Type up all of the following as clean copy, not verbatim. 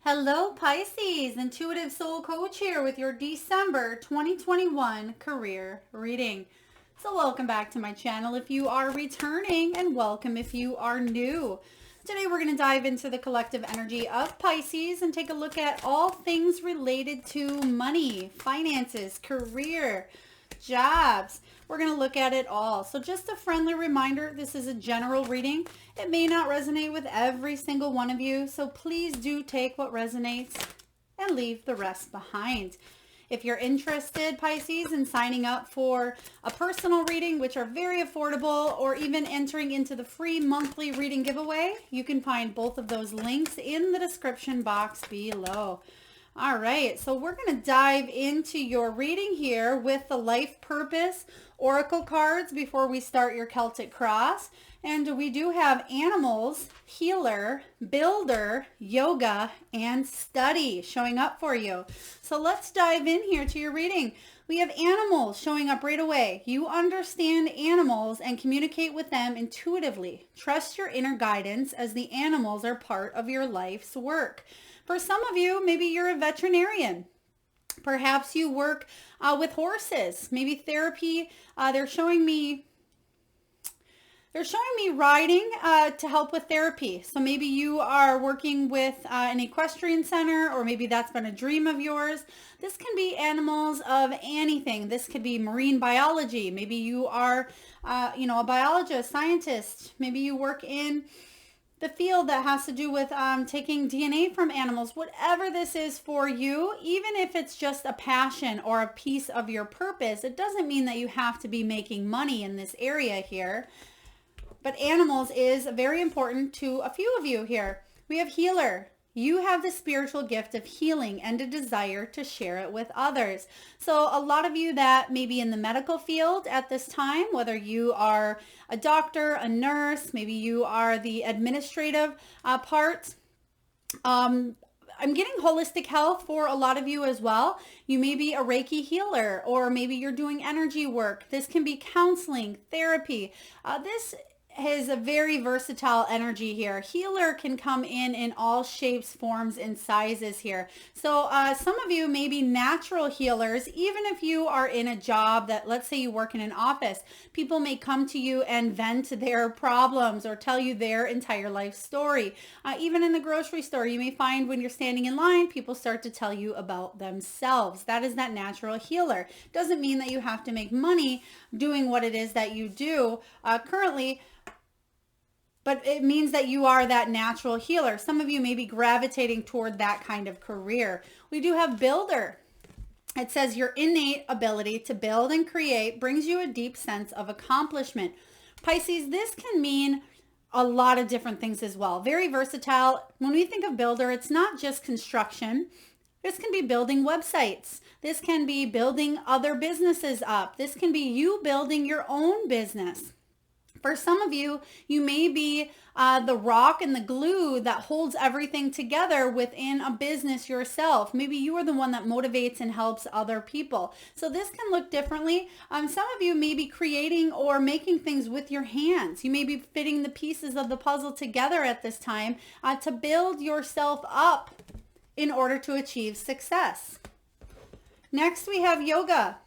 Hello Pisces, Intuitive Soul Coach here with your December 2021 career reading. So welcome back to my channel if you are returning, and welcome if you are new. Today we're going to dive into the collective energy of Pisces and take a look at all things related to money, finances, career, jobs. We're going to look at it all. So just a friendly reminder, this is a general reading. It may not resonate with every single one of you, so please do take what resonates and leave the rest behind. If you're interested, Pisces, in signing up for a personal reading, which are very affordable, or even entering into the free monthly reading giveaway, you can find both of those links in the description box below. All right, so we're going to dive into your reading here with the Life Purpose Oracle cards before we start your Celtic Cross. And we do have Animals, Healer, Builder, Yoga, and Study showing up for you. So let's dive in here to your reading. We have Animals showing up right away. You understand animals and communicate with them intuitively. Trust your inner guidance as the animals are part of your life's work. For some of you, maybe you're a veterinarian. Perhaps you work with horses, maybe therapy. They're showing me riding to help with therapy. So maybe you are working with an equestrian center, or maybe that's been a dream of yours. This can be animals of anything. This could be marine biology. Maybe you are, a biologist, scientist. Maybe you work in the field that has to do with taking DNA from animals. Whatever this is for you, even if it's just a passion or a piece of your purpose, it doesn't mean that you have to be making money in this area here. But animals is very important to a few of you here. We have Healer. You have the spiritual gift of healing and a desire to share it with others. So a lot of you that may be in the medical field at this time, whether you are a doctor, a nurse, maybe you are the administrative part. I'm getting holistic health for a lot of you as well. You may be a Reiki healer, or maybe you're doing energy work. This can be counseling, therapy. This has a very versatile energy here. Healer can come in all shapes, forms, and sizes here. So some of you may be natural healers, even if you are in a job that, let's say you work in an office. People may come to you and vent their problems or tell you their entire life story. Even in the grocery store, you may find when you're standing in line, people start to tell you about themselves. That is that natural healer. Doesn't mean that you have to make money doing what it is that you do currently, but it means that you are that natural healer. Some of you may be gravitating toward that kind of career. We do have Builder. It says your innate ability to build and create brings you a deep sense of accomplishment. Pisces, this can mean a lot of different things as well. Very versatile. When we think of Builder, it's not just construction. This can be building websites. This can be building other businesses up. This can be you building your own business. For some of you, you may be the rock and the glue that holds everything together within a business yourself. Maybe you are the one that motivates and helps other people. So this can look differently. Some of you may be creating or making things with your hands. You may be fitting the pieces of the puzzle together at this time to build yourself up in order to achieve success. Next, we have Yoga.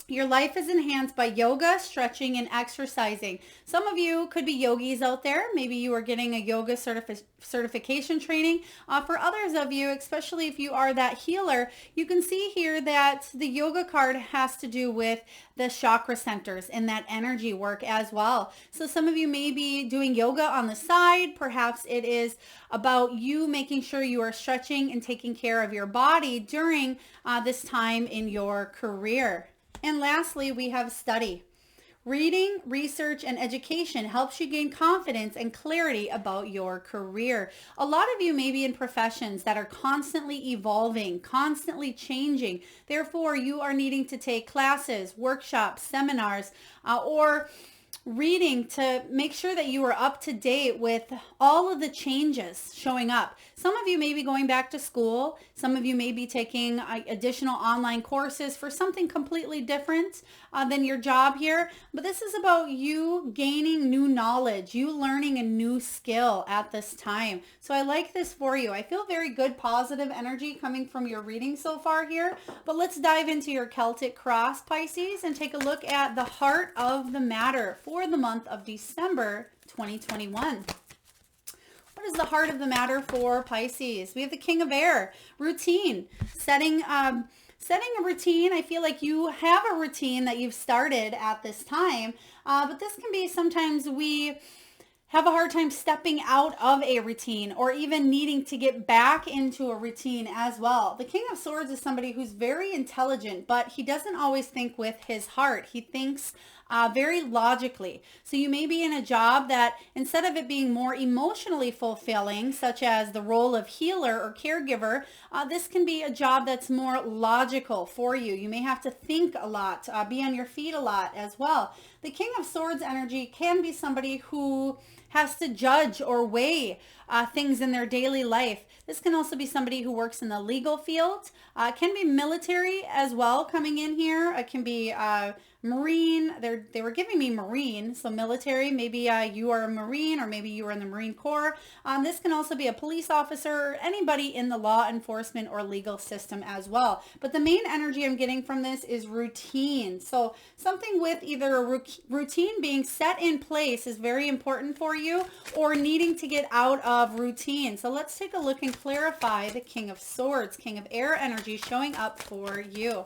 Your life is enhanced by yoga, stretching, and exercising. Some of you could be yogis out there. Maybe you are getting a yoga certification training. For others of you, especially if you are that healer, you can see here that the yoga card has to do with the chakra centers and that energy work as well. So some of you may be doing yoga on the side. Perhaps it is about you making sure you are stretching and taking care of your body during this time in your career. And lastly, we have Study. Reading, research, and education helps you gain confidence and clarity about your career. A lot of you may be in professions that are constantly evolving, constantly changing. Therefore, you are needing to take classes, workshops, seminars, or reading to make sure that you are up to date with all of the changes showing up. Some of you may be going back to school. Some of you may be taking additional online courses for something completely different than your job here. But this is about you gaining new knowledge, you learning a new skill at this time. So I like this for you. I feel very good, positive energy coming from your reading so far here. But let's dive into your Celtic cross, Pisces, and take a look at the heart of the matter for the month of December 2021. What is the heart of the matter for Pisces? We have the King of Air, routine, setting a routine. I feel like you have a routine that you've started at this time, but this can be sometimes we have a hard time stepping out of a routine or even needing to get back into a routine as well. The King of Swords is somebody who's very intelligent, but he doesn't always think with his heart. He thinks very logically. So you may be in a job that instead of it being more emotionally fulfilling, such as the role of healer or caregiver, this can be a job that's more logical for you. You may have to think a lot, be on your feet a lot as well. The King of Swords energy can be somebody who has to judge or weigh things in their daily life. This can also be somebody who works in the legal field. It can be military as well coming in here. It can be Marine. They were giving me Marine, so military. Maybe you are a Marine, or maybe you are in the Marine Corps. This can also be a police officer or anybody in the law enforcement or legal system as well. But the main energy I'm getting from this is routine. So something with either a routine being set in place is very important for you, or needing to get out of routine. So let's take a look and clarify the King of Swords, King of Air energy showing up for you.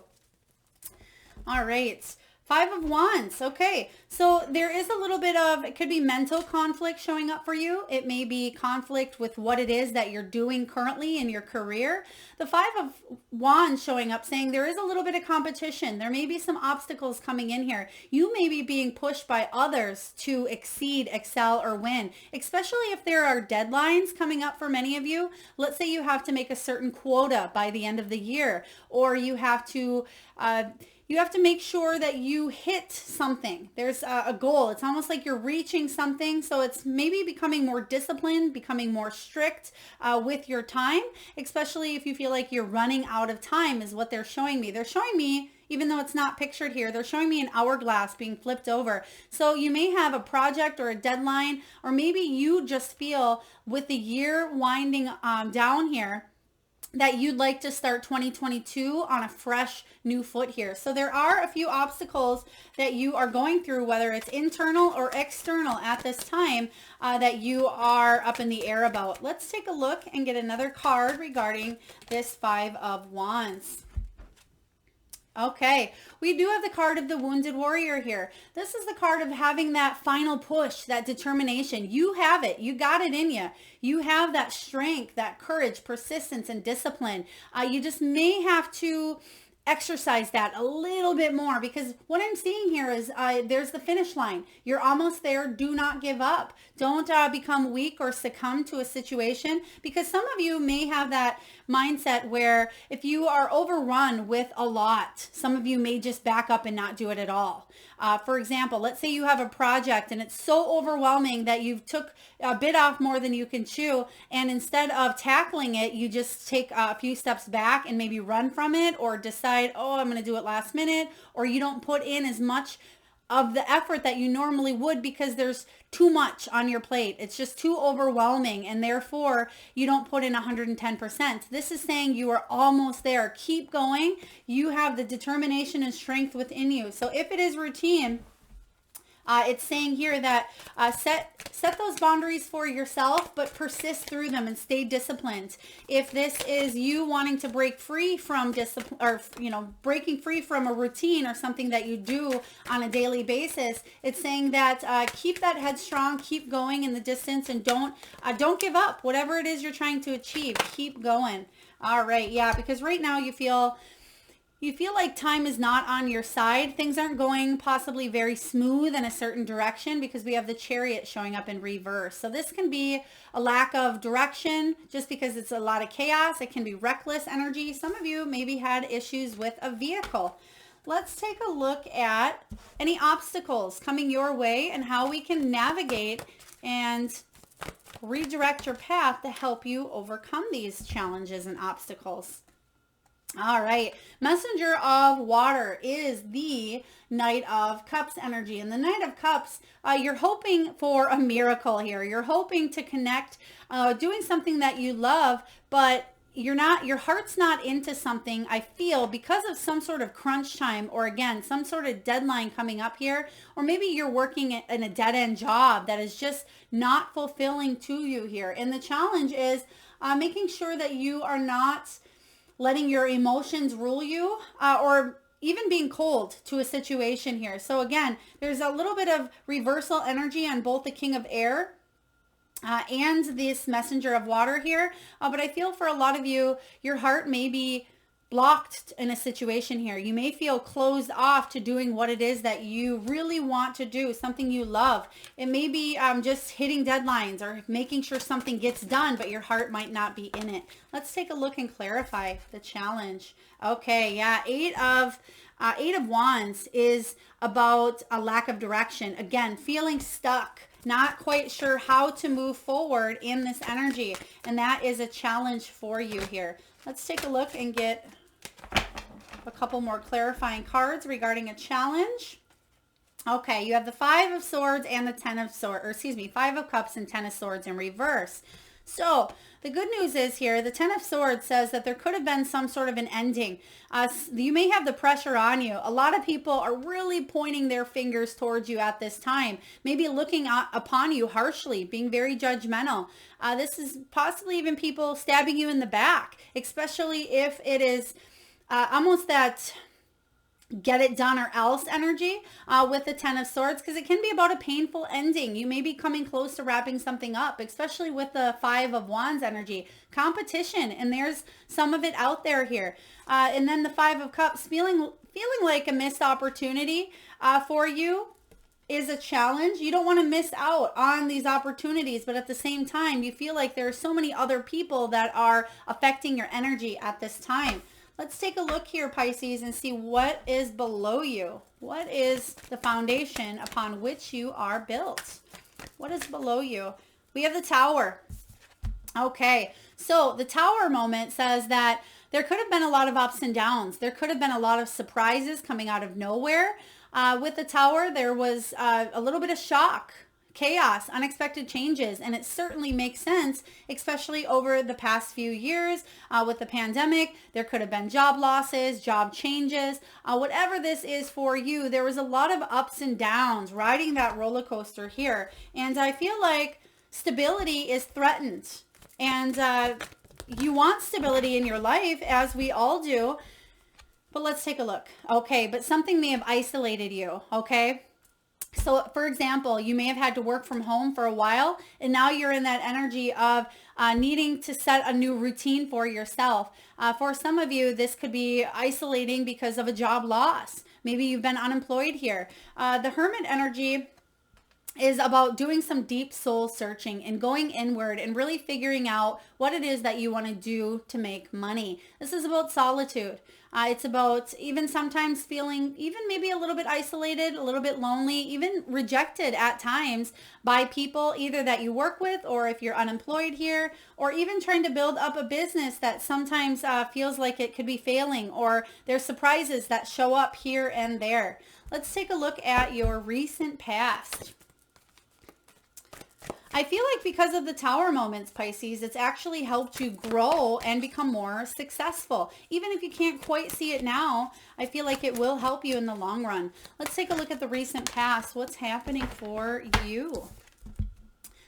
All right. Five of Wands. Okay, so there is a little bit of, it could be mental conflict showing up for you. It may be conflict with what it is that you're doing currently in your career. The Five of Wands showing up saying there is a little bit of competition. There may be some obstacles coming in here. You may be being pushed by others to exceed, excel, or win, especially if there are deadlines coming up for many of you. Let's say you have to make a certain quota by the end of the year, or you have to make sure that you hit something. There's a goal. It's almost like you're reaching something. So it's maybe becoming more disciplined, becoming more strict with your time, especially if you feel like you're running out of time is what they're showing me. They're showing me, even though it's not pictured here, they're showing me an hourglass being flipped over. So you may have a project or a deadline, or maybe you just feel with the year winding down here that you'd like to start 2022 on a fresh new foot here. So there are a few obstacles that you are going through, whether it's internal or external at this time, that you are up in the air about. Let's take a look and get another card regarding this Five of Wands. Okay, we do have the card of the Wounded Warrior here. This is the card of having that final push, that determination. You have it. You got it in you. You have that strength, that courage, persistence, and discipline. You just may have to exercise that a little bit more, because what I'm seeing here is there's the finish line. You're almost there. Do not give up. Don't become weak or succumb to a situation, because some of you may have that mindset where if you are overrun with a lot, some of you may just back up and not do it at all. For example, let's say you have a project and it's so overwhelming that you've took a bit off more than you can chew, and instead of tackling it, you just take a few steps back and maybe run from it, or decide, oh, I'm going to do it last minute, or you don't put in as much of the effort that you normally would because there's too much on your plate. It's just too overwhelming, and therefore you don't put in 110%. This is saying you are almost there. Keep going. You have the determination and strength within you. So if it is routine, it's saying here that set those boundaries for yourself, but persist through them and stay disciplined. If this is you wanting to break free from discipline, or breaking free from a routine or something that you do on a daily basis, it's saying that keep that head strong, keep going in the distance, and don't give up. Whatever it is you're trying to achieve, keep going. All right, yeah, because right now you feel like time is not on your side. Things aren't going possibly very smooth in a certain direction, because we have the Chariot showing up in reverse. So this can be a lack of direction just because it's a lot of chaos. It can be reckless energy. Some of you maybe had issues with a vehicle. Let's take a look at any obstacles coming your way and how we can navigate and redirect your path to help you overcome these challenges and obstacles. All right, Messenger of Water is the Knight of Cups energy. And the Knight of Cups, you're hoping for a miracle here. You're hoping to connect, doing something that you love, but your heart's not into something, I feel, because of some sort of crunch time, or again, some sort of deadline coming up here, or maybe you're working in a dead-end job that is just not fulfilling to you here. And the challenge is making sure that you are not letting your emotions rule you, or even being cold to a situation here. So again, there's a little bit of reversal energy on both the King of Air and this Messenger of Water here. But I feel for a lot of you, your heart may be blocked in a situation here. You may feel closed off to doing what it is that you really want to do, something you love. It may be just hitting deadlines or making sure something gets done, but your heart might not be in it. Let's take a look and clarify the challenge. Okay, yeah, Eight of Wands is about a lack of direction. Again, feeling stuck, not quite sure how to move forward in this energy. And that is a challenge for you here. Let's take a look and get a couple more clarifying cards regarding a challenge. Okay, you have the Five of Swords and the Ten of Swords, or excuse me, Five of Cups and Ten of Swords in reverse. So the good news is here, the Ten of Swords says that there could have been some sort of an ending. You may have the pressure on you. A lot of people are really pointing their fingers towards you at this time, maybe looking upon you harshly, being very judgmental. This is possibly even people stabbing you in the back, especially if it is almost that get it done or else energy with the Ten of Swords, because it can be about a painful ending. You may be coming close to wrapping something up, especially with the Five of Wands energy. Competition, and there's some of it out there here. And then the Five of Cups, feeling like a missed opportunity for you is a challenge. You don't want to miss out on these opportunities, but at the same time, you feel like there are so many other people that are affecting your energy at this time. Let's take a look here, Pisces, and see what is below you. What is the foundation upon which you are built? What is below you? We have the Tower. Okay, so the Tower moment says that there could have been a lot of ups and downs. There could have been a lot of surprises coming out of nowhere. With the Tower, there was a little bit of shock, chaos, unexpected changes, and it certainly makes sense, especially over the past few years with the pandemic. There could have been job losses, job changes, whatever this is for you. There was a lot of ups and downs riding that roller coaster here, and I feel like stability is threatened, and you want stability in your life, as we all do. But let's take a look. Okay, but something may have isolated you. Okay, so for example, you may have had to work from home for a while, and now you're in that energy of needing to set a new routine for yourself. For some of you, this could be isolating because of a job loss. Maybe you've been unemployed here. The Hermit energy is about doing some deep soul searching and going inward and really figuring out what it is that you want to do to make money. This is about solitude. It's about even sometimes feeling even maybe a little bit isolated, a little bit lonely, even rejected at times by people either that you work with, or if you're unemployed here, or even trying to build up a business that sometimes feels like it could be failing, or there's surprises that show up here and there. Let's take a look at your recent past. I feel like because of the Tower moments, Pisces, it's actually helped you grow and become more successful. Even if you can't quite see it now, I feel like it will help you in the long run. Let's take a look at the recent past. What's happening for you?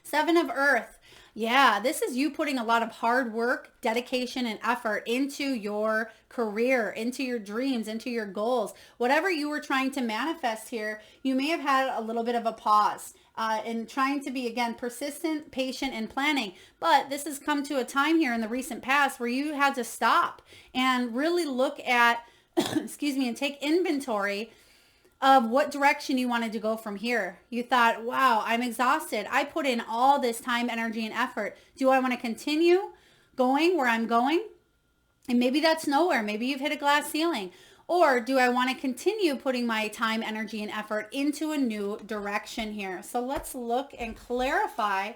Seven of Earth. Yeah, this is you putting a lot of hard work, dedication, and effort into your career, into your dreams, into your goals. Whatever you were trying to manifest here, you may have had a little bit of a pause in trying to be, again, persistent, patient, and planning. But this has come to a time here in the recent past where you had to stop and really look at, excuse me, and take inventory of what direction you wanted to go from here. You thought, wow, I'm exhausted. I put in all this time, energy, and effort. Do I want to continue going where I'm going? And maybe that's nowhere. Maybe you've hit a glass ceiling. Or do I want to continue putting my time, energy, and effort into a new direction here? So let's look and clarify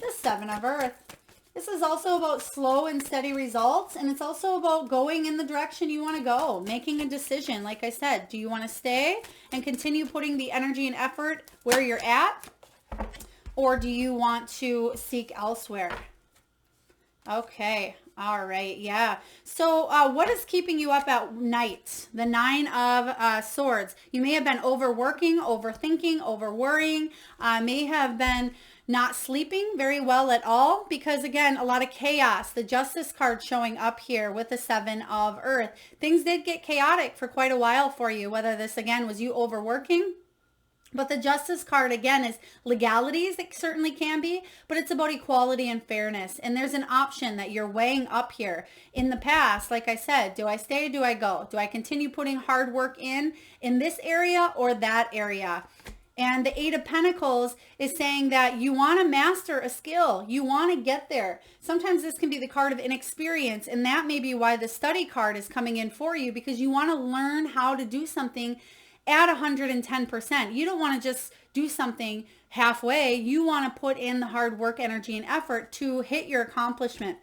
the Seven of Earth. This is also about slow and steady results, and it's also about going in the direction you want to go, making a decision. Like I said, do you want to stay and continue putting the energy and effort where you're at, or do you want to seek elsewhere? Okay. All right. Yeah. So what is keeping you up at night? The Nine of Swords. You may have been overworking, overthinking, overworrying, may have been not sleeping very well at all, because again, a lot of chaos. The Justice card showing up here with the Seven of Earth. Things did get chaotic for quite a while for you, whether this again was you overworking. But the Justice card, again, is legalities. It certainly can be, but it's about equality and fairness. And there's an option that you're weighing up here. In the past, like I said, do I stay, do I go? Do I continue putting hard work in this area or that area? And the Eight of Pentacles is saying that you want to master a skill. You want to get there. Sometimes this can be the card of inexperience, and that may be why the study card is coming in for you, because you want to learn how to do something at 110%. You don't want to just do something halfway. You want to put in the hard work, energy, and effort to hit your accomplishment.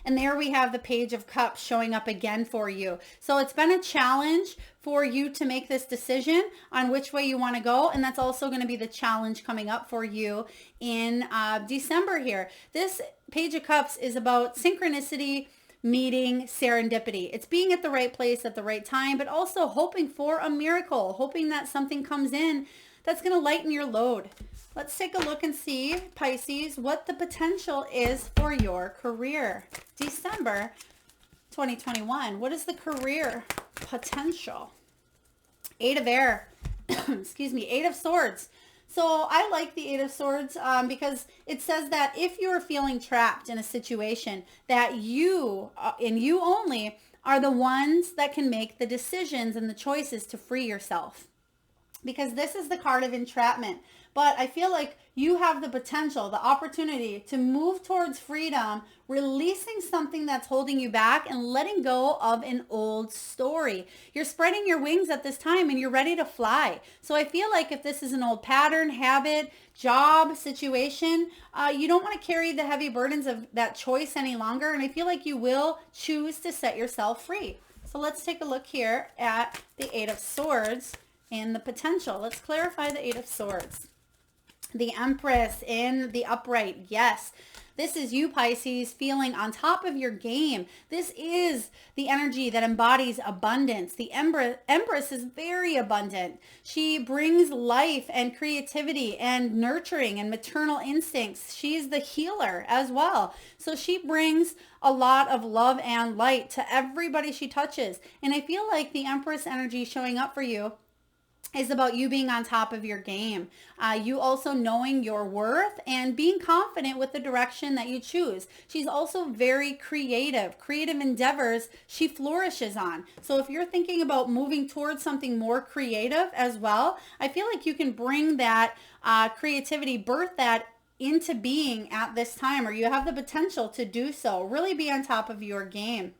And there we have the Page of Cups showing up again for you. So it's been a challenge for you to make this decision on which way you want to go. And that's also going to be the challenge coming up for you in December here. This Page of Cups is about synchronicity, meeting, serendipity. It's being at the right place at the right time, but also hoping for a miracle, hoping that something comes in that's going to lighten your load. Let's take a look and see, Pisces, what the potential is for your career. December 2021. What is the career potential? Eight of Air. Excuse me. Eight of Swords. So I like the Eight of Swords because it says that if you're feeling trapped in a situation, that you and you only are the ones that can make the decisions and the choices to free yourself. Because this is the card of entrapment. But I feel like you have the potential, the opportunity to move towards freedom, releasing something that's holding you back and letting go of an old story. You're spreading your wings at this time and you're ready to fly. So I feel like if this is an old pattern, habit, job, situation, you don't want to carry the heavy burdens of that choice any longer. And I feel like you will choose to set yourself free. So let's take a look here at the Eight of Swords and the potential. Let's clarify the Eight of Swords. The Empress in the upright. Yes, this is you, Pisces, feeling on top of your game. This is the energy that embodies abundance. The Empress is very abundant. She brings life and creativity and nurturing and maternal instincts. She's the healer as well. So she brings a lot of love and light to everybody she touches. And I feel like the Empress energy showing up for you is about you being on top of your game. You also knowing your worth and being confident with the direction that you choose. She's also very creative. Creative endeavors she flourishes on. So if you're thinking about moving towards something more creative as well, I feel like you can bring that creativity, birth that into being at this time, or you have the potential to do so. Really be on top of your game.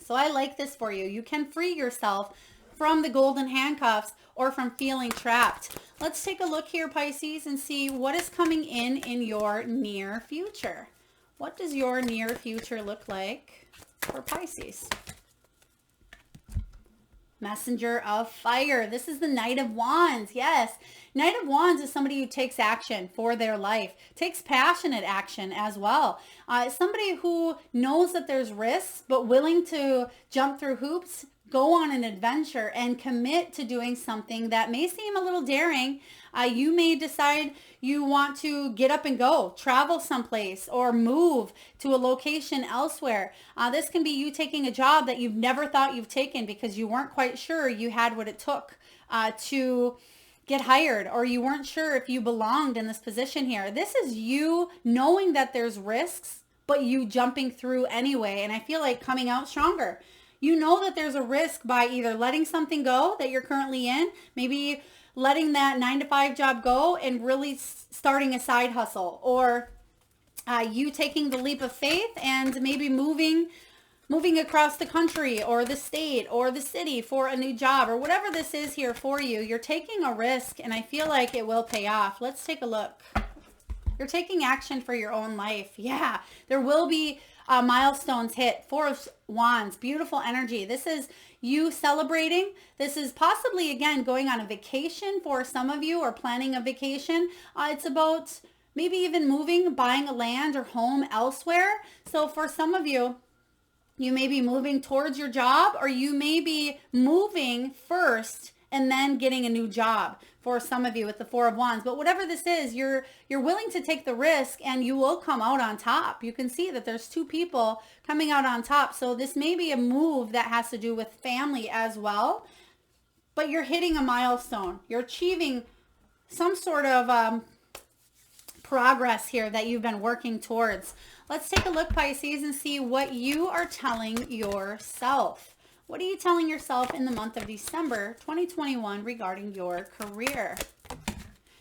So I like this for you. You can free yourself from the golden handcuffs or from feeling trapped. Let's take a look here, Pisces, and see what is coming in your near future. What does your near future look like for Pisces? Messenger of Fire. This is the Knight of Wands. Yes. Knight of Wands is somebody who takes action for their life, takes passionate action as well. Somebody who knows that there's risks, but willing to jump through hoops, go on an adventure and commit to doing something that may seem a little daring. You may decide you want to get up and go, travel someplace, or move to a location elsewhere. This can be you taking a job that you've never thought you've taken because you weren't quite sure you had what it took to get hired, or you weren't sure if you belonged in this position here. This is you knowing that there's risks, but you jumping through anyway. And I feel like coming out stronger. You know that there's a risk by either letting something go that you're currently in, maybe letting that 9-to-5 job go and really starting a side hustle, or you taking the leap of faith and maybe moving across the country or the state or the city for a new job, or whatever this is here for you. You're taking a risk and I feel like it will pay off. Let's take a look. You're taking action for your own life. Yeah, there will be milestones hit. Four of Wands, beautiful energy. This is you celebrating. This is possibly, again, going on a vacation for some of you or planning a vacation. It's about maybe even moving, buying a land or home elsewhere. So for some of you, you may be moving towards your job, or you may be moving first and then getting a new job for some of you with the Four of Wands. But whatever this is, you're willing to take the risk and you will come out on top. You can see that there's two people coming out on top. So this may be a move that has to do with family as well, but you're hitting a milestone. You're achieving some sort of progress here that you've been working towards. Let's take a look, Pisces, and see what you are telling yourself. What are you telling yourself in the month of December 2021 regarding your career?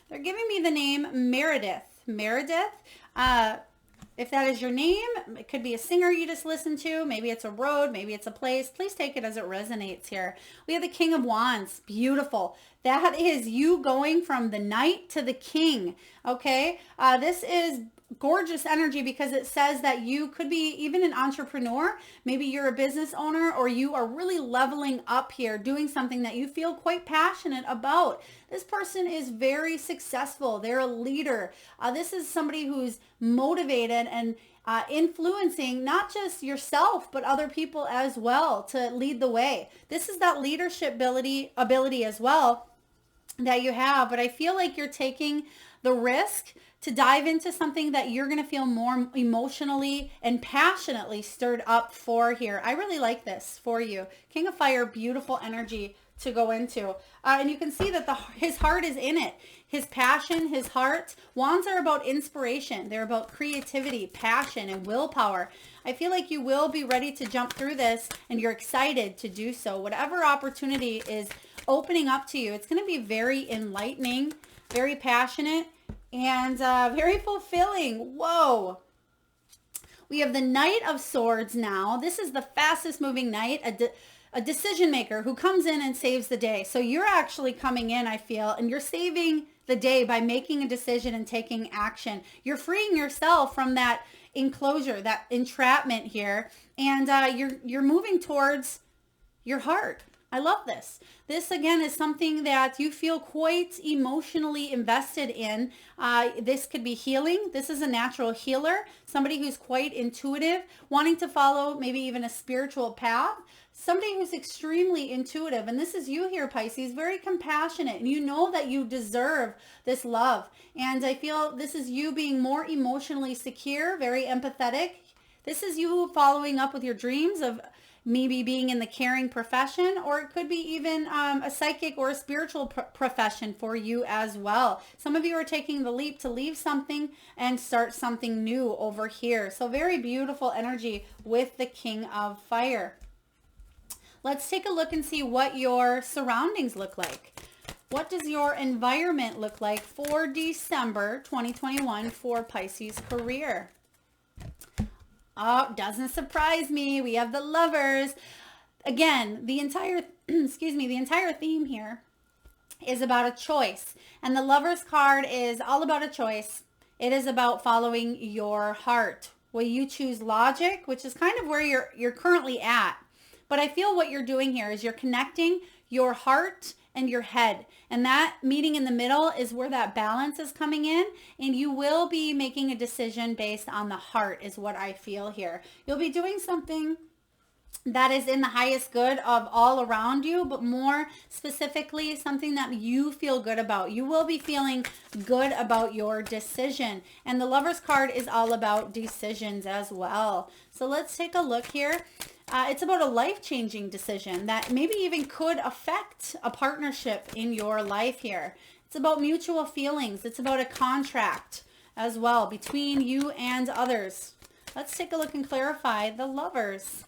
They're giving me the name Meredith. Meredith, if that is your name, it could be a singer you just listened to. Maybe it's a road. Maybe it's a place. Please take it as it resonates here. We have the King of Wands. Beautiful. That is you going from the knight to the king. Okay. This is gorgeous energy because it says that you could be even an entrepreneur. Maybe you're a business owner, or you are really leveling up here, doing something that you feel quite passionate about. This person is very successful. They're a leader. This is somebody who's motivated and influencing not just yourself, but other people as well to lead the way. This is that leadership ability as well that you have. But I feel like you're taking the risk to dive into something that you're going to feel more emotionally and passionately stirred up for here. I really like this for you. King of Fire, beautiful energy to go into. And you can see that his heart is in it. His passion, his heart. Wands are about inspiration. They're about creativity, passion, and willpower. I feel like you will be ready to jump through this, and you're excited to do so. Whatever opportunity is opening up to you, it's going to be very enlightening, very passionate, and very fulfilling. Whoa. We have the Knight of Swords now. This is the fastest moving knight, a decision maker who comes in and saves the day. So you're actually coming in, I feel, and you're saving the day by making a decision and taking action. You're freeing yourself from that enclosure, that entrapment here, and you're moving towards your heart. I love this. This, again, is something that you feel quite emotionally invested in. This could be healing. This is a natural healer, somebody who's quite intuitive, wanting to follow maybe even a spiritual path, somebody who's extremely intuitive. And this is you here, Pisces, very compassionate. And you know that you deserve this love. And I feel this is you being more emotionally secure, very empathetic. This is you following up with your dreams of maybe being in the caring profession, or it could be even a psychic or a spiritual profession for you as well. Some of you are taking the leap to leave something and start something new over here. So very beautiful energy with the King of Fire. Let's take a look and see what your surroundings look like. What does your environment look like for December 2021 for Pisces career? Oh, doesn't surprise me. We have the Lovers. Again, the entire, the entire theme here is about a choice. And the Lovers card is all about a choice. It is about following your heart. Will you choose logic, which is kind of where you're currently at. But I feel what you're doing here is you're connecting your heart and your head. And that meeting in the middle is where that balance is coming in. And you will be making a decision based on the heart is what I feel here. You'll be doing something that is in the highest good of all around you, but more specifically, something that you feel good about. You will be feeling good about your decision. And the Lovers card is all about decisions as well. So let's take a look here. It's about a life-changing decision that maybe even could affect a partnership in your life here. It's about mutual feelings. It's about a contract as well between you and others. Let's take a look and clarify the Lovers.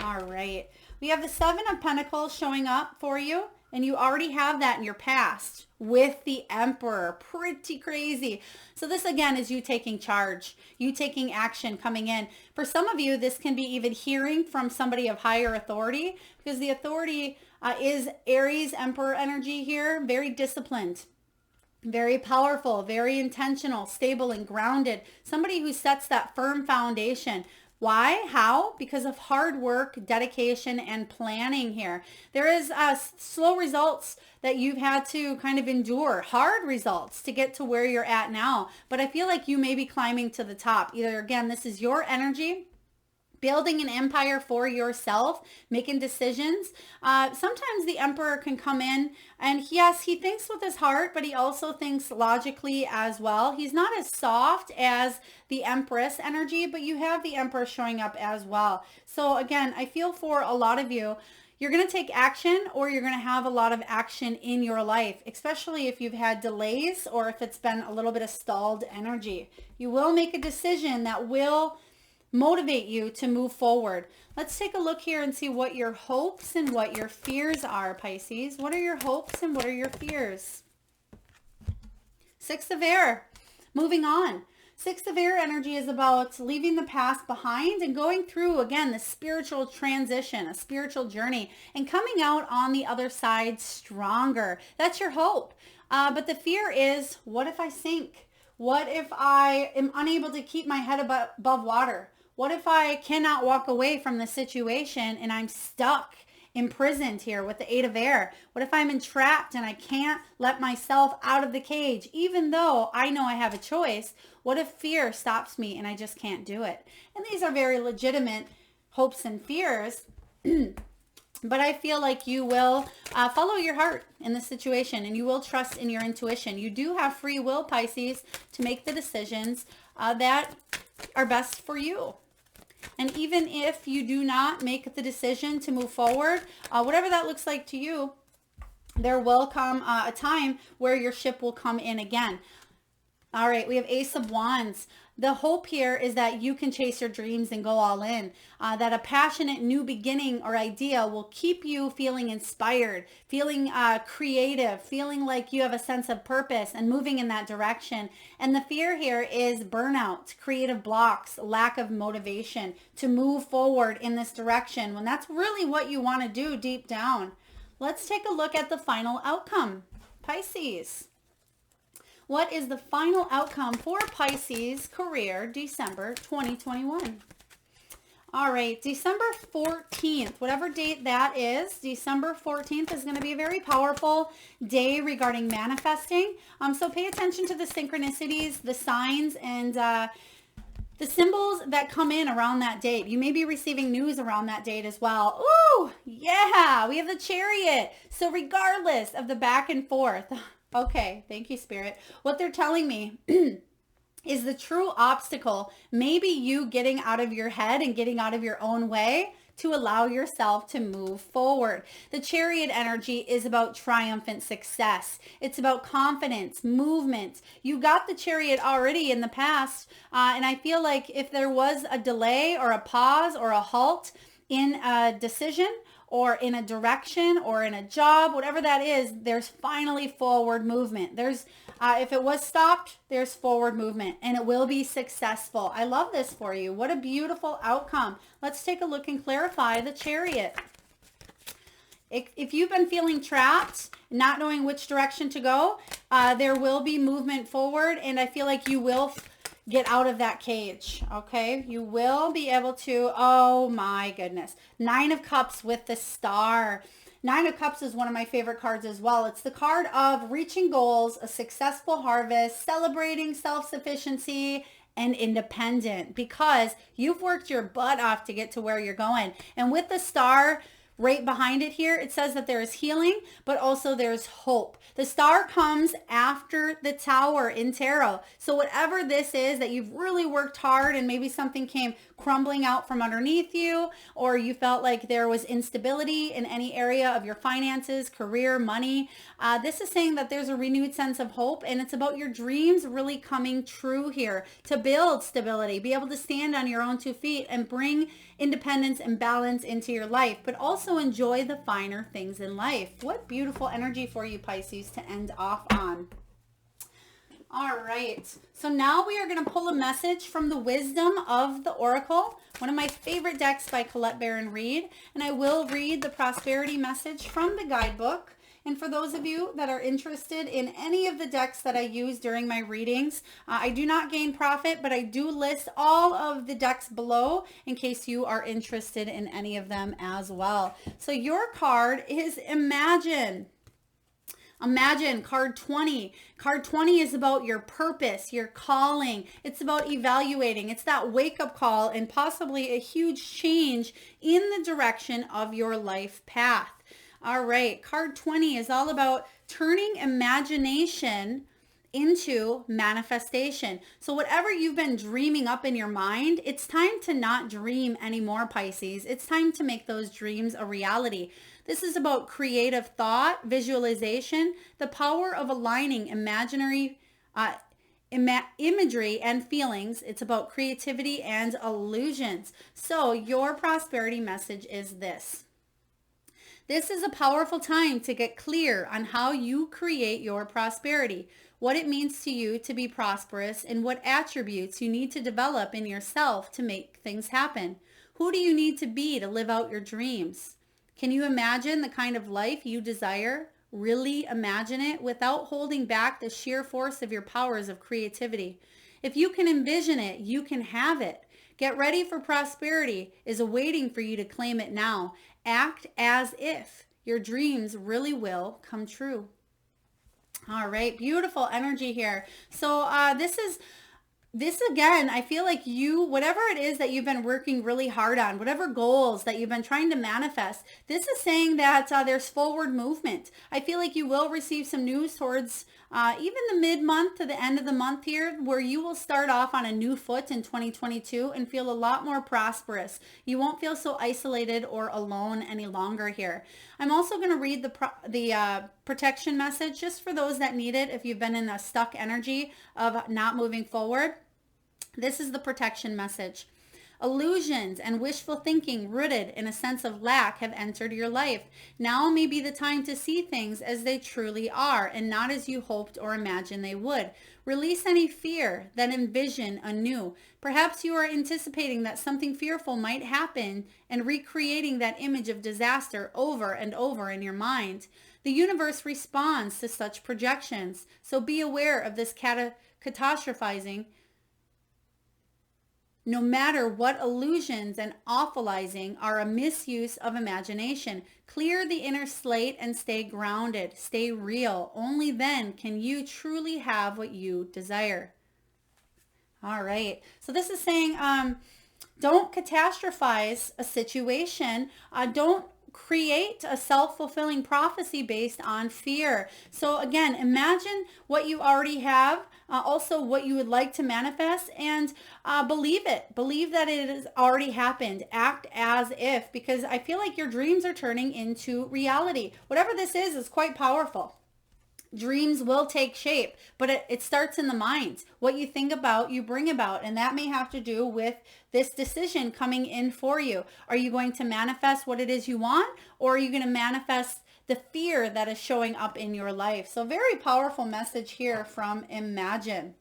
All right. We have the Seven of Pentacles showing up for you, and you already have that in your past with the Emperor. Pretty crazy. So this, again, is you taking charge, you taking action coming in. For some of you, this can be even hearing from somebody of higher authority, because the authority is Aries Emperor energy here, very disciplined. Very powerful, very intentional, stable, and grounded. Somebody who sets that firm foundation. Why? How? Because of hard work, dedication, and planning here. There is slow results that you've had to kind of endure, hard results to get to where you're at now. But I feel like you may be climbing to the top. Either, again, this is your energy, building an empire for yourself, making decisions. Sometimes the emperor can come in and yes, he thinks with his heart, but he also thinks logically as well. He's not as soft as the empress energy, but you have the emperor showing up as well. So again, I feel for a lot of you, you're going to take action or you're going to have a lot of action in your life, especially if you've had delays or if it's been a little bit of stalled energy. You will make a decision that will motivate you to move forward. Let's take a look here and see what your hopes and what your fears are, Pisces. What are your hopes and what are your fears? Six of Air. Moving on. Six of Air energy is about leaving the past behind and going through, again, the spiritual transition, a spiritual journey, and coming out on the other side stronger. That's your hope. But the fear is, what if I sink? What if I am unable to keep my head above water? What if I cannot walk away from the situation and I'm stuck, imprisoned here with the Eight of Air? What if I'm entrapped and I can't let myself out of the cage, even though I know I have a choice? What if fear stops me and I just can't do it? And these are very legitimate hopes and fears. But I feel like you will follow your heart in this situation and you will trust in your intuition. You do have free will, Pisces, to make the decisions that are best for you. And even if you do not make the decision to move forward, whatever that looks like to you, there will come a time where your ship will come in again. All right, we have Ace of Wands. The hope here is that you can chase your dreams and go all in. That a passionate new beginning or idea will keep you feeling inspired, feeling creative, feeling like you have a sense of purpose and moving in that direction. And the fear here is burnout, creative blocks, lack of motivation to move forward in this direction when that's really what you want to do deep down. Let's take a look at the final outcome. Pisces. What is the final outcome for Pisces career December 2021? All right, December 14th, whatever date that is, December 14th is going to be a very powerful day regarding manifesting. So pay attention to the synchronicities, the signs, and the symbols that come in around that date. You may be receiving news around that date as well. Ooh, yeah, we have the Chariot. So regardless of the back and forth, okay, thank you, Spirit. What they're telling me is the true obstacle, maybe you getting out of your head and getting out of your own way to allow yourself to move forward. The Chariot energy is about triumphant success. It's about confidence, movement. You got the Chariot already in the past, and I feel like if there was a delay or a pause or a halt in a decision, or in a direction or in a job, whatever that is, there's finally forward movement. There's, if it was stopped, there's forward movement and it will be successful. I love this for you. What a beautiful outcome. Let's take a look and clarify the Chariot. If you've been feeling trapped, not knowing which direction to go, there will be movement forward and I feel like you will get out of that cage, okay? You will be able to, oh my goodness. Nine of Cups with the Star. Nine of Cups is one of my favorite cards as well. It's the card of reaching goals, a successful harvest, celebrating self-sufficiency, and independent because you've worked your butt off to get to where you're going. And with the Star right behind it here, it says that there is healing, but also there's hope. The Star comes after the Tower in tarot. So whatever this is that you've really worked hard and maybe something came crumbling out from underneath you, or you felt like there was instability in any area of your finances, career, money, this is saying that there's a renewed sense of hope and it's about your dreams really coming true here to build stability, be able to stand on your own 2 feet and bring independence and balance into your life, but also enjoy the finer things in life. What beautiful energy for you, Pisces, to end off on. All right, so now we are going to pull a message from the Wisdom of the Oracle, one of my favorite decks by Collette Baron-Reid, and I will read the prosperity message from the guidebook. And for those of you that are interested in any of the decks that I use during my readings, I do not gain profit, but I do list all of the decks below in case you are interested in any of them as well. So your card is Imagine. Imagine, card 20. Card 20 is about your purpose, your calling. It's about evaluating. It's that wake-up call and possibly a huge change in the direction of your life path. All right, card 20 is all about turning imagination into manifestation. So whatever you've been dreaming up in your mind, it's time to not dream anymore, Pisces. It's time to make those dreams a reality. This is about creative thought, visualization, the power of aligning imaginary imagery and feelings. It's about creativity and illusions. So your prosperity message is this. This is a powerful time to get clear on how you create your prosperity, what it means to you to be prosperous, and what attributes you need to develop in yourself to make things happen. Who do you need to be to live out your dreams? Can you imagine the kind of life you desire? Really imagine it without holding back the sheer force of your powers of creativity. If you can envision it, you can have it. Get ready for prosperity is awaiting for you to claim it now. Act as if your dreams really will come true. All right, beautiful energy here. So this again, I feel like you, whatever it is that you've been working really hard on, whatever goals that you've been trying to manifest, this is saying that there's forward movement. I feel like you will receive some news towards even the mid-month to the end of the month here, where you will start off on a new foot in 2022 and feel a lot more prosperous. You won't feel so isolated or alone any longer here. I'm also going to read the protection message just for those that need it if you've been in a stuck energy of not moving forward. This is the protection message. Illusions and wishful thinking rooted in a sense of lack have entered your life. Now may be the time to see things as they truly are and not as you hoped or imagined they would. Release any fear, then envision anew. Perhaps you are anticipating that something fearful might happen and recreating that image of disaster over and over in your mind. The universe responds to such projections, so be aware of this catastrophizing. No matter what illusions and awfulizing are a misuse of imagination, clear the inner slate and stay grounded, stay real. Only then can you truly have what you desire. All right. So this is saying, don't catastrophize a situation. Don't create a self-fulfilling prophecy based on fear. So again, imagine what you already have, also what you would like to manifest, and believe it. Believe that it has already happened. Act as if, because I feel like your dreams are turning into reality. Whatever this is quite powerful. Dreams will take shape, but it starts in the mind. What you think about, you bring about, and that may have to do with this decision coming in for you. Are you going to manifest what it is you want, or are you going to manifest the fear that is showing up in your life? So very powerful message here from Imagine.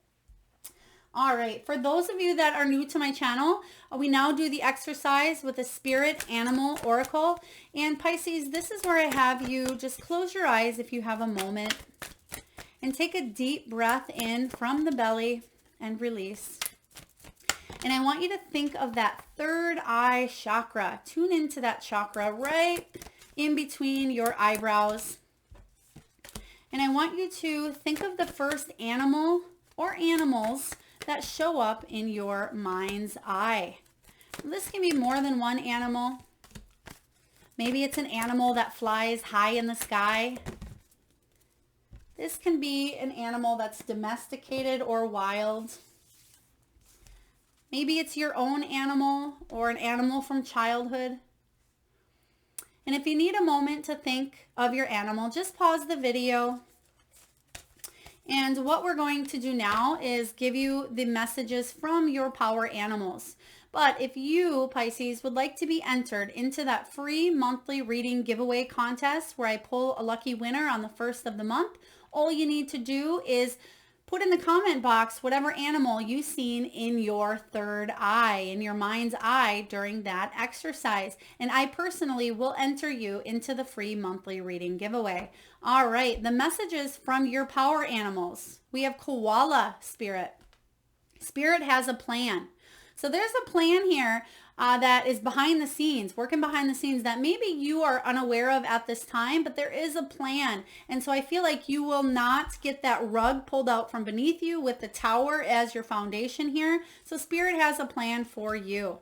All right, for those of you that are new to my channel, we now do the exercise with a spirit animal oracle. And Pisces, this is where I have you just close your eyes if you have a moment and take a deep breath in from the belly and release. And I want you to think of that third eye chakra. Tune into that chakra right in between your eyebrows. And I want you to think of the first animal or animals that show up in your mind's eye. This can be more than one animal. Maybe it's an animal that flies high in the sky. This can be an animal that's domesticated or wild. Maybe it's your own animal or an animal from childhood. And if you need a moment to think of your animal, just pause the video. And what we're going to do now is give you the messages from your power animals. But if you, Pisces, would like to be entered into that free monthly reading giveaway contest where I pull a lucky winner on the first of the month, all you need to do is put in the comment box whatever animal you've seen in your third eye, in your mind's eye during that exercise. And I personally will enter you into the free monthly reading giveaway. All right, the messages from your power animals. We have Koala Spirit. Spirit has a plan. So there's a plan here that is behind the scenes, working behind the scenes that maybe you are unaware of at this time, but there is a plan. And so I feel like you will not get that rug pulled out from beneath you with the tower as your foundation here. So Spirit has a plan for you.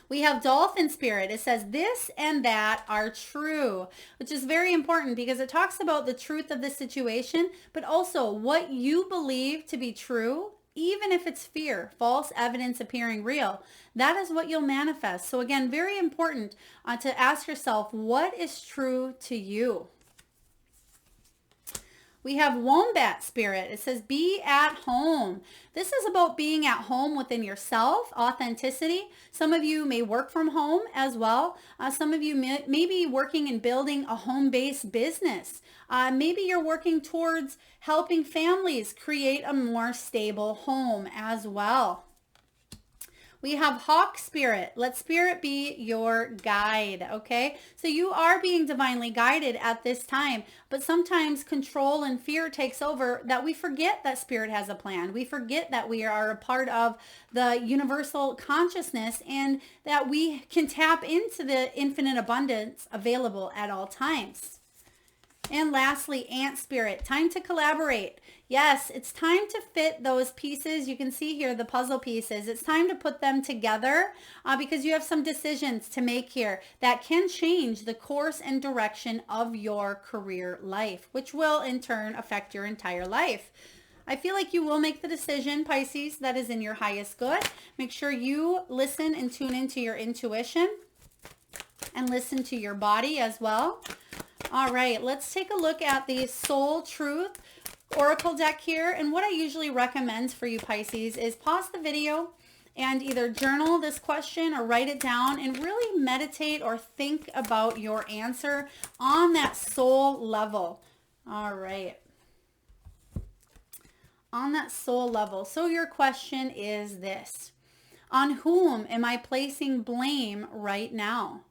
We have Dolphin Spirit. It says this and that are true, which is very important because it talks about the truth of the situation, but also what you believe to be true. Even if it's fear, false evidence appearing real, that is what you'll manifest. So again, very important to ask yourself, what is true to you? We have Wombat Spirit. It says, be at home. This is about being at home within yourself, authenticity. Some of you may work from home as well. Some of you may be working and building a home-based business. Maybe you're working towards helping families create a more stable home as well. We have Hawk Spirit. Let Spirit be your guide, okay? So you are being divinely guided at this time, but sometimes control and fear takes over that we forget that Spirit has a plan. We forget that we are a part of the universal consciousness and that we can tap into the infinite abundance available at all times. And lastly, Ant Spirit, time to collaborate. Yes, it's time to fit those pieces. You can see here the puzzle pieces. It's time to put them together because you have some decisions to make here that can change the course and direction of your career life, which will in turn affect your entire life. I feel like you will make the decision, Pisces, that is in your highest good. Make sure you listen and tune into your intuition and listen to your body as well. All right, let's take a look at the Soul Truth Oracle deck here. And what I usually recommend for you, Pisces, is pause the video and either journal this question or write it down and really meditate or think about your answer on that soul level. All right. On that soul level. So your question is this: on whom am I placing blame right now?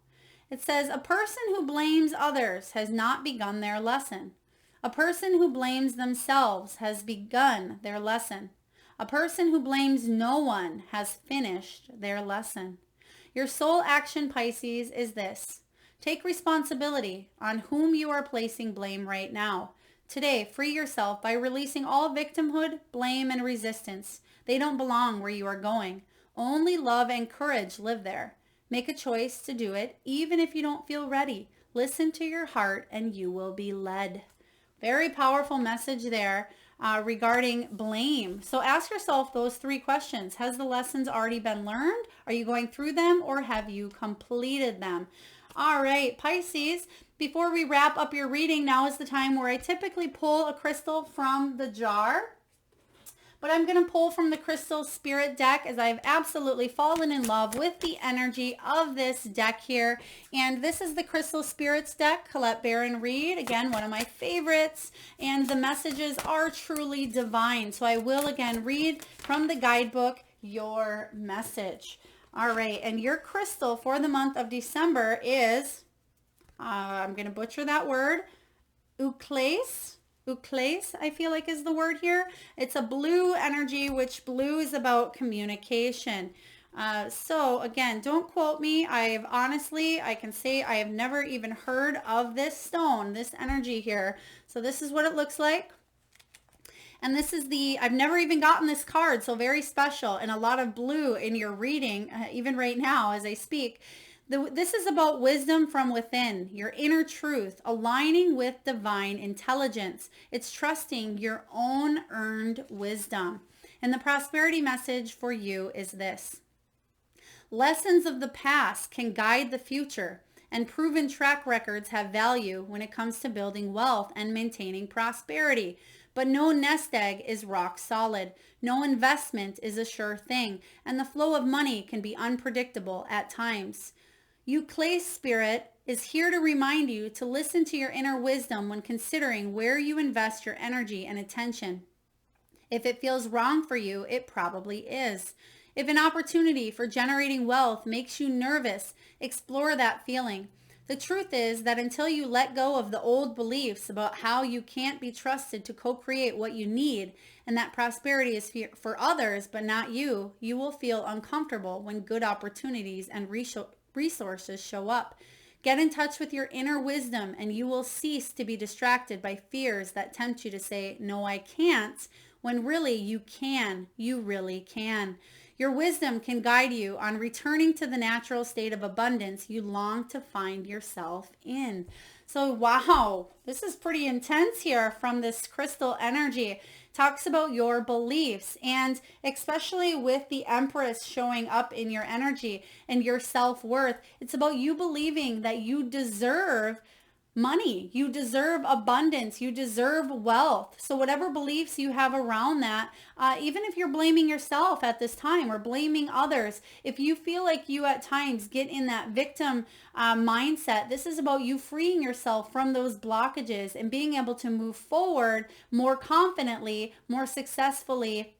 It says, a person who blames others has not begun their lesson. A person who blames themselves has begun their lesson. A person who blames no one has finished their lesson. Your soul action, Pisces, is this: take responsibility on whom you are placing blame right now. Today, free yourself by releasing all victimhood, blame, and resistance. They don't belong where you are going. Only love and courage live there. Make a choice to do it, even if you don't feel ready. Listen to your heart and you will be led. Very powerful message there regarding blame. So ask yourself those three questions. Has the lessons already been learned? Are you going through them or have you completed them? All right, Pisces, before we wrap up your reading, now is the time where I typically pull a crystal from the jar. But I'm going to pull from the Crystal Spirit deck as I've absolutely fallen in love with the energy of this deck here. And this is the Crystal Spirits deck, Collette Baron-Reid. Again, one of my favorites. And the messages are truly divine. So I will again read from the guidebook your message. All right. And your crystal for the month of December is, I'm going to butcher that word, Euclase. Euclase, I feel like is the word here. It's a blue energy, which blue is about communication. So again, don't quote me. I can say I have never even heard of this stone, this energy here. So this is what it looks like. And this is I've never even gotten this card, so very special, and a lot of blue in your reading, even right now as I speak. This is about wisdom from within, your inner truth, aligning with divine intelligence. It's trusting your own earned wisdom. And the prosperity message for you is this: lessons of the past can guide the future, and proven track records have value when it comes to building wealth and maintaining prosperity. But no nest egg is rock solid. No investment is a sure thing, and the flow of money can be unpredictable at times. Euclase Spirit is here to remind you to listen to your inner wisdom when considering where you invest your energy and attention. If it feels wrong for you, it probably is. If an opportunity for generating wealth makes you nervous, explore that feeling. The truth is that until you let go of the old beliefs about how you can't be trusted to co-create what you need and that prosperity is for others but not you, you will feel uncomfortable when good opportunities and resources show up. Get in touch with your inner wisdom and you will cease to be distracted by fears that tempt you to say, no, I can't, when really you can. You really can. Your wisdom can guide you on returning to the natural state of abundance you long to find yourself in. So, wow, this is pretty intense here from this crystal energy. Talks about your beliefs, and especially with the Empress showing up in your energy and your self-worth, it's about you believing that you deserve money, you deserve abundance, you deserve wealth. So whatever beliefs you have around that, even if you're blaming yourself at this time or blaming others, if you feel like you at times get in that victim mindset, this is about you freeing yourself from those blockages and being able to move forward more confidently, more successfully,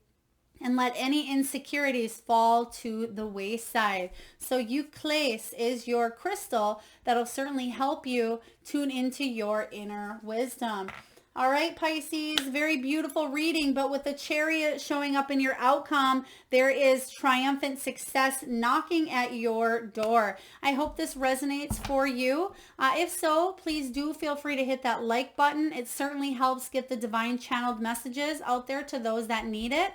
and let any insecurities fall to the wayside. So Euclase is your crystal that'll certainly help you tune into your inner wisdom. All right, Pisces, very beautiful reading, but with the Chariot showing up in your outcome, there is triumphant success knocking at your door. I hope this resonates for you. If so, please do feel free to hit that like button. It certainly helps get the divine channeled messages out there to those that need it.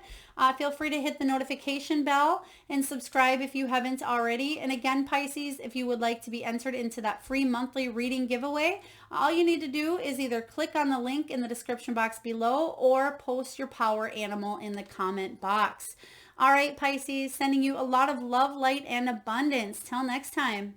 Feel free to hit the notification bell and subscribe if you haven't already. And again, Pisces, if you would like to be entered into that free monthly reading giveaway, all you need to do is either click on the link in the description box below or post your power animal in the comment box. All right, Pisces, sending you a lot of love, light, and abundance. Till next time.